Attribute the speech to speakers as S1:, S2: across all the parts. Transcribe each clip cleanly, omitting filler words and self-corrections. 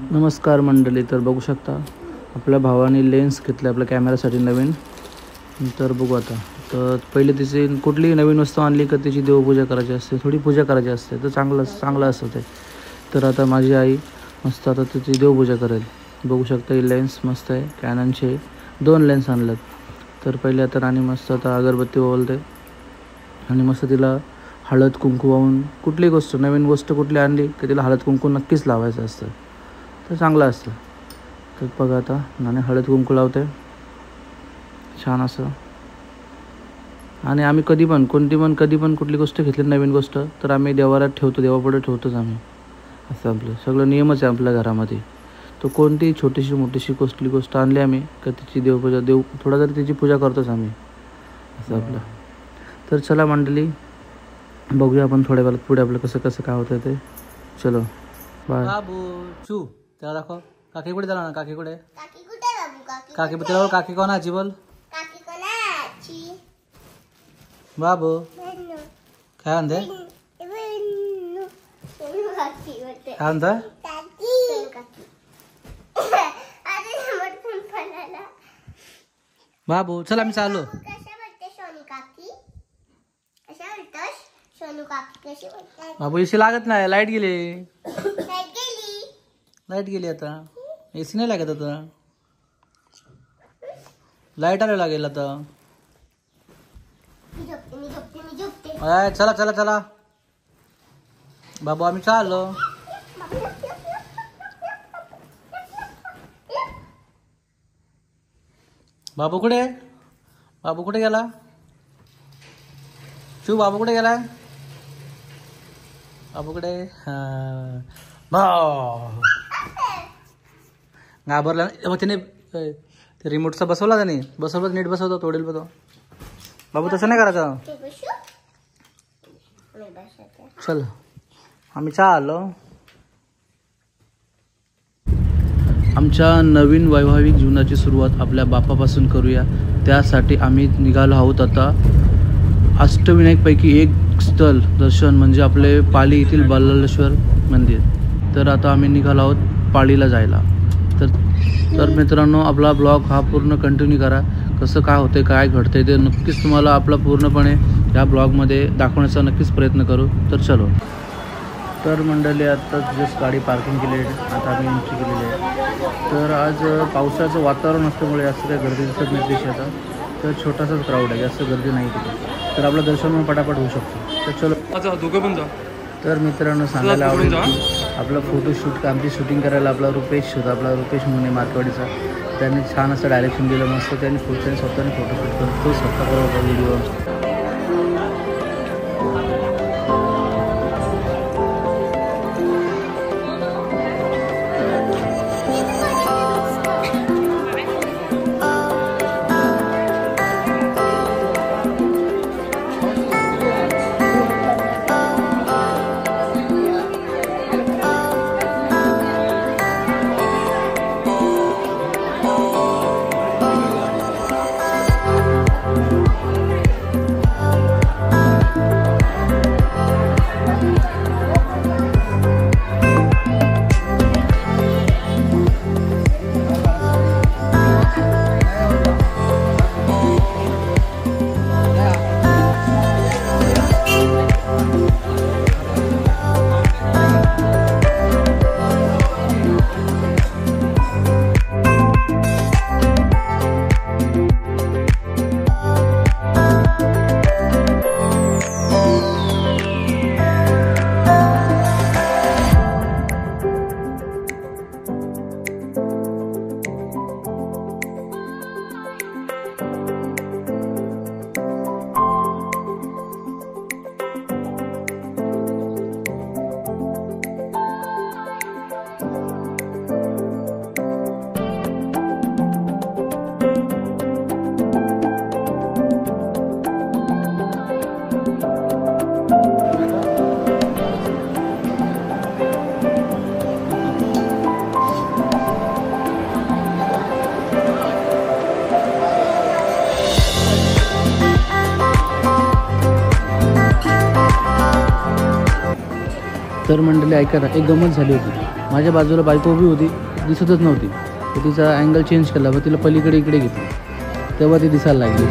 S1: नमस्कार मंडळी. तर बघू शकता आपल्या भावाने लेन्स घेतले आपल्या कॅमेरासाठी नवीन. तर बघू आता. तर पहिले तिची कुठलीही नवीन वस्तू आणली का त्याची देवपूजा करायची असते, थोडी पूजा करायची असते, तर चांगलं असतं ते. तर आता माझी आई मस्त आता त्याची देवपूजा करेल. बघू शकता ही लेन्स मस्त आहे, कॅननचे 2 लेन्स आणल्यात. तर पहिले आता राणी मस्त आता अगरबत्ती ओवाळते आणि मस्त तिला हळद कुंकू वाहून कुठलीही गोष्ट नवीन गोष्ट कुठली आणली की तिला हळद कुंकू नक्कीच लावायचं असतं, तर चांगलं असतं. तर बघा आता नाणे हळद कुंकू लावते छान असं. आणि आम्ही कधी पण कुठली गोष्ट घेतली नवीन गोष्ट तर आम्ही देवाला ठेवतो, देवापुढे ठेवतोच आम्ही. असं आपलं सगळं नियमच आहे आपल्या घरामध्ये. तो कोणतीही छोटीशी मोठीशी कुठली गोष्ट आणली आम्ही का तिची देवपूजा थोडा तरी तिची पूजा करतोच आम्ही, असं आपलं. तर चला मंडळी, बघूया आपण थोड्या वेळात पुढे आपलं कसं कसं काय होतं ते. चलो बाय.
S2: बाबू चू त्याला दाखव. काकी कुठे झाला ना? काकी कुठे? काकी त्याला काकी कोणाची बोल? बाबू काय म्हणते? काय म्हणता? बाबू चल आम्ही चालू. बाबू एसी लागत नाही, लाईट गेली. लाईट गेली आता, एसी नाही लागत आता. लाईट आलं लागेल आता. चला चला चला बाबू आम्ही चाललो. बाबू कुठे? बाबू कुठे गेला? चू बाबू कुठे गेला? बाबू कुठे? घाबरला मग त्याने ते रिमोटचा बसवला त्याने. बसवलं नीट बसवतो, तोडेल बघतो. बाबू तसं नाही करायचं. चल आम्ही चाललो. आमच्या नवीन वैवाहिक जीवनाची सुरुवात आपल्या बापापासून करूया. त्यासाठी आम्ही निघालो आहोत आता अष्टविनायकपैकी एक स्थळ दर्शन म्हणजे आपले पाली येथील बालालेश्वर मंदिर. तर आता आम्ही निघालो आहोत पालीला जायला. तर मित्रांनो, आपला ब्लॉग हा पूर्ण कंटिन्यू करा. कसं काय होते, काय घडते ते नक्कीच तुम्हाला आपला पूर्णपणे या ब्लॉगमध्ये दाखवण्याचा नक्कीच प्रयत्न करू. तर चलो. तर मंडळी आत्ताच जस्ट गाडी पार्किंग केली आहे, आता आम्ही एंट्री केलेली आहे. तर आज पावसाचं वातावरण असल्यामुळे जास्त काही गर्दी दिसत नाही तिथे आता. तर छोटासाच क्राऊड आहे, जास्त गर्दी नाही तिथे. तर आपलं दर्शन पण पटापट होऊ शकतो. तर चलो दोघं पण जा. तर मित्रांनो, सांगायला आवडेल की आपलं फोटोशूट आमची शूटिंग करायला आपला रुपेश मुने मार्कवाडीचा, त्यांनी छान असं डायरेक्शन दिलं मस्त. त्यांनी स्वतःने फोटोशूट करतो, स्वतः करत व्हिडिओ. तर मंडळी ऐका ना, एक गंमत झाली होती. माझ्या बाजूला बायको उभी होती, दिसतच नव्हती. तर तिचा अँगल चेंज केला व तिला पलीकडे इकडे घेतली, तेव्हा ती दिसायला लागली.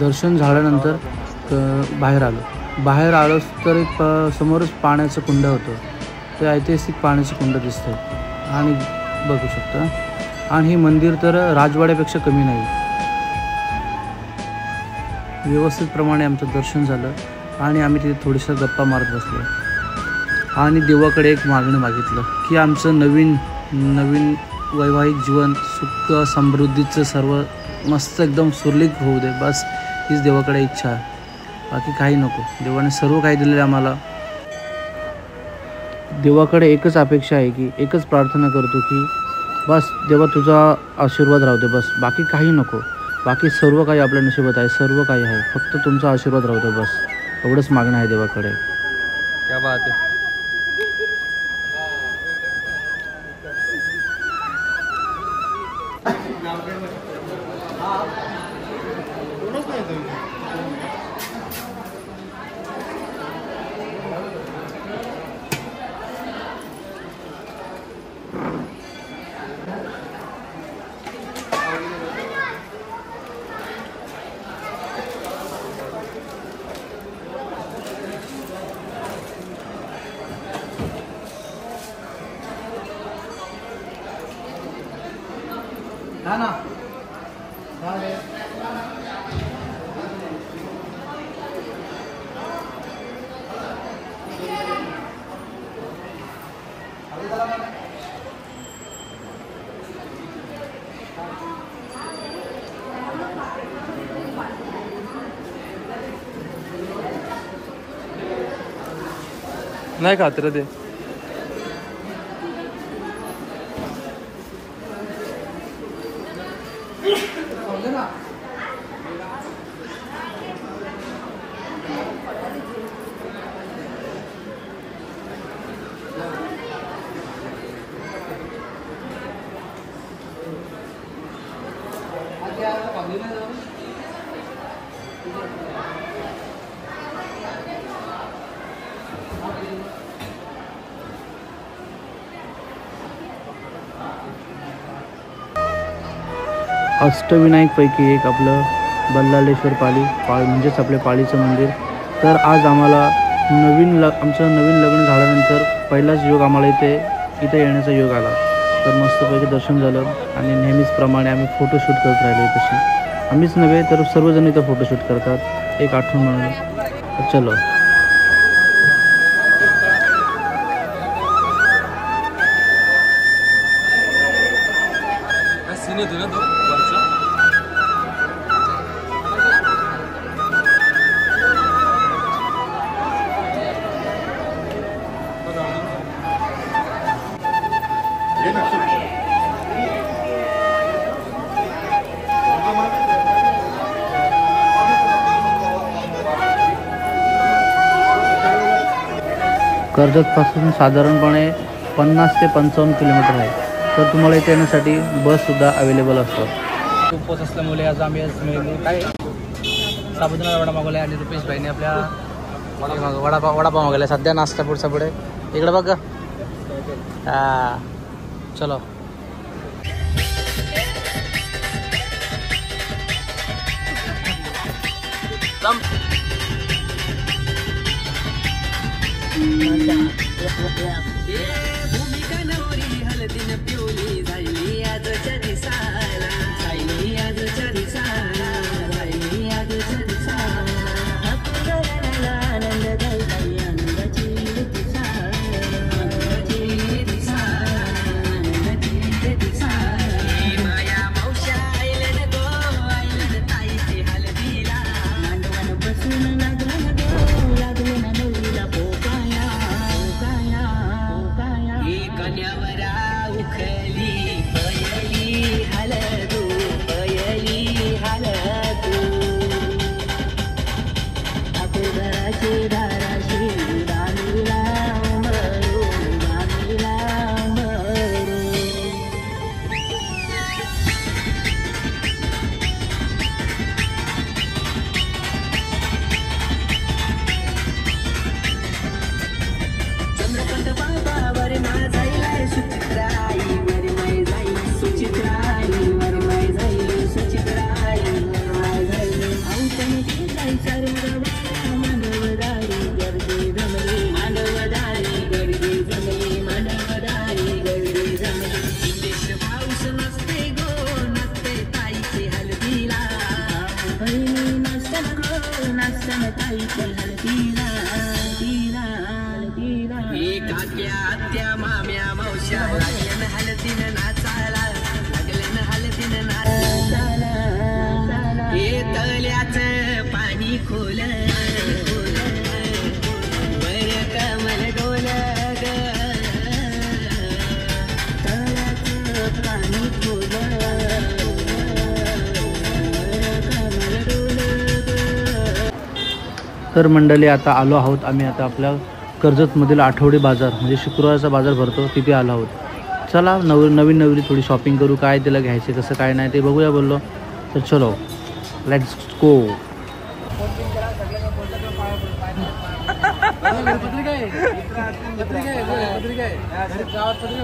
S2: दर्शन झाल्यानंतर बाहेर आलोच तर एक समोरच पाण्याचं कुंड होतं. ते ऐतिहासिक पाण्याचं कुंड दिसतं आणि बघू शकता. आणि हे मंदिर तर राजवाड्यापेक्षा कमी नाही. व्यवस्थितप्रमाणे आमचं दर्शन झालं आणि आम्ही तिथे थोडीसं गप्पा मारत बसलो आणि देवाकडे एक मागणं मागितलं की आमचं नवीन वैवाहिक जीवन सुख समृद्धीचं सर्व मस्त एकदम सुरळीत होऊ दे. बस हीच देवाकडे इच्छा आहे, बाकी काही नको. देवाने सर्व काही दिलेलं आम्हाला. देवाकडे एकच अपेक्षा आहे की एकच प्रार्थना करतो की बस देवा तुझा आशीर्वाद राहू दे, बस बाकी काही नको. बाकी सर्व काही आपल्या नशिबात आहे, सर्व काही आहे, फक्त तुमचा आशीर्वाद राहू दे, बस एवढंच मागणं आहे देवाकडे.
S1: क्या बात आहे. नाही खात रे ते.
S2: अष्टविनायकपैकी एक आपलं बल्लाळेश्वर पाली म्हणजेच आपल्या पालीचं मंदिर. तर आज आम्हाला आमचं नवीन लग्न झाल्यानंतर पहिलाच योग आम्हाला इथे येण्याचा योग आला. तर मस्तपैकी दर्शन झालं आणि नेहमीचप्रमाणे आम्ही फोटोशूट करत राहिलो तशी. आम्हीच नव्हे तर सर्वजण इथं फोटोशूट करतात एक आठवण म्हणून. तर चलो. कर्जतपासून साधारणपणे 50 ते 55 किलोमीटर आहे. तर तुम्हाला इथे येण्यासाठी बससुद्धा अवेलेबल असतात. उपवास असल्यामुळे आज आम्ही काय साबुदाणा वडा मागवला आहे आणि रुपेश भाईने आपल्या वडापाव मागवला आहे. सध्या नाश्ता पुढचा पुढे इकडे बघा. चलो.
S3: भूमिका नवरी हलदीन पिवली झाली आजच्या दिसाला, झाली आजच्या दिसाला, झाली आजच्या दिसाला. आनंद झाली आनंदाची दिसाला, आनंदाची दिसाला, आनंदाची दिसाला. माया मावश्या आयलन गो, आयलन ताईची हलदीला, मांडवान बसून लागला गो, लागले ना नवरीला पोकाया, पोकाया, पोकाया. कन्यावरा उखली पयली हलदू, पयली हलदू. घराची दाराशी राणीला मरू, राणीला मरू. चंद्रकांत बाबावर माझाईला सुचित्राई, वर माय जाई सुचित्राई, वर माय जाई सुचित्राई, वर माय जाई. औतणची जाई सर्ववाला, मांडवदारी गर्दी जमली, मांडवदारी गर्दी जमली, मांडवदारी गर्दी जमली. इंदेश पाऊस नसते गो, नसते ताईची हलदीला, बहिणी नसतं गो, नसतं ताईची हलदीला, हलदीला, हलदीला. काक्या आत्या माम्या मावश्या लागल्यान हलदीन नाचाला, लागल्यान हलदीन नाचाला. हे तल्याच पाणी खोल, वर कमल डोल ग, तल्याच पाणी खोल, वर कमल डोल ग.
S2: तर मंडळी आता आलो आहोत आम्ही आता आपल्या कर्जतमधील आठवडी बाजार म्हणजे शुक्रवारचा बाजार भरतो तिथे आलो आहोत. चला नवीन नवरी थोडी शॉपिंग करू, काय तिला घ्यायचे कसं काय नाही ते बघूया बोललो. तर चलो लेट्स गो.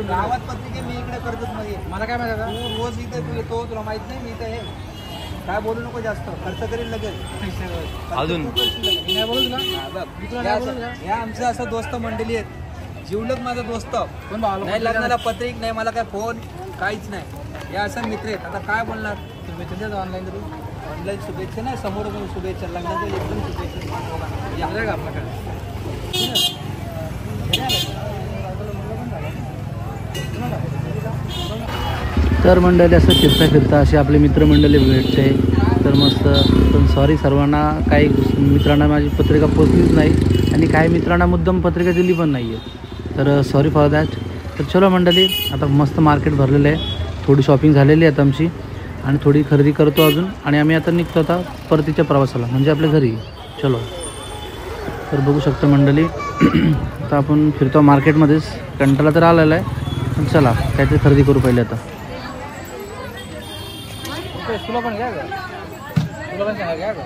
S1: गावात पत्रिके मी इकडे कर्जतमध्ये. मला काय माहिती तू रोज इथे तू येतो, तुला माहित नाही मी इथे हे काय बोलू नको, जास्त खर्च करेल लगेच अजून. या आमचं असं दोस्त मंडळी आहेत, जीवलग माझा दोस्त. नाही लग्नाला पत्रिक नाही, मला काय फोन काहीच नाही. या असं मित्र आहेत. आता काय बोलणार, शुभेच्छा ऑनलाईन करू, ऑनलाईन शुभेच्छा नाही, समोर शुभेच्छा. लग्नाच्या एकदम शुभेच्छा या का आपल्याकडे.
S2: तर मंडळी असं फिरता फिरता अशी आपली मित्रमंडळी भेटते. तर मस्त. पण सॉरी सर्वांना, काही मित्रांना माझी पत्रिका पोचलीच नाही आणि काही मित्रांना मुद्दाम पत्रिका दिली पण नाही आहे. तर सॉरी फॉर दॅट. तर चलो मंडळी आता मस्त मार्केट भरलेलं आहे, थोडी शॉपिंग झालेली आहे आमची आणि थोडी खरेदी करतो अजून आणि आम्ही आता निघतो आता परतीच्या प्रवासाला म्हणजे आपल्या घरी. चलो. तर बघू शकतो मंडळी आता आपण फिरतो मार्केटमध्येच. कंटाळा तर आलेला आहे पण चला काहीतरी खरेदी करू पहिले आता.
S1: तुला पण घ्या, तुला पण घ्या का.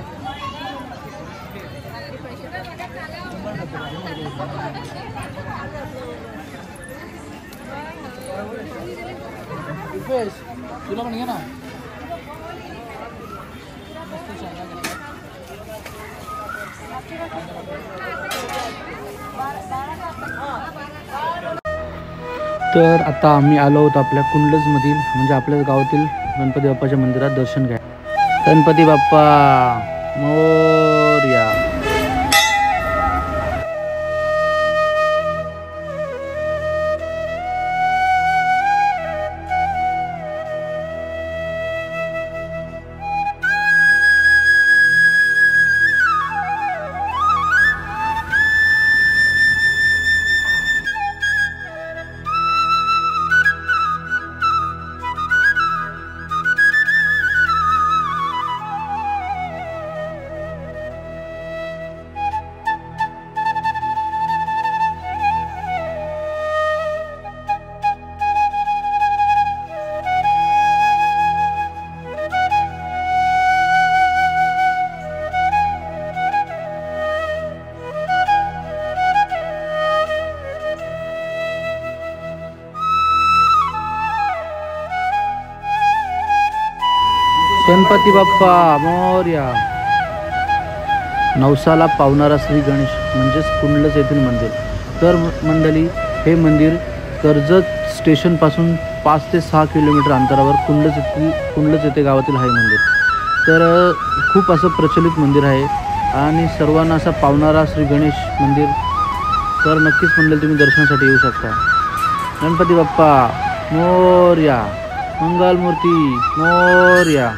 S1: तुला पण घे ना.
S2: तर आता आम्ही आलो आहोत आपल्या कुंडलजमधील म्हणजे आपल्याच गावातील गणपती बाप्पाच्या मंदिरात दर्शन घ्या. गणपती बाप्पा मोरया. गणपती बाप्पा मोरया. नवसाला पावणारा श्री गणेश म्हणजेच कुंडलज येथील मंदिर. तर मंडळी हे मंदिर कर्जत स्टेशनपासून 5 ते 6 किलोमीटर अंतरावर कुंडलज येथे गावातील आहे मंदिर. तर खूप असं प्रचलित मंदिर आहे आणि सर्वांना असा पावणारा श्री गणेश मंदिर. तर नक्कीच मंडळी तुम्ही दर्शनासाठी येऊ शकता. गणपती बाप्पा मोरया. मंगलमूर्ती मोरया.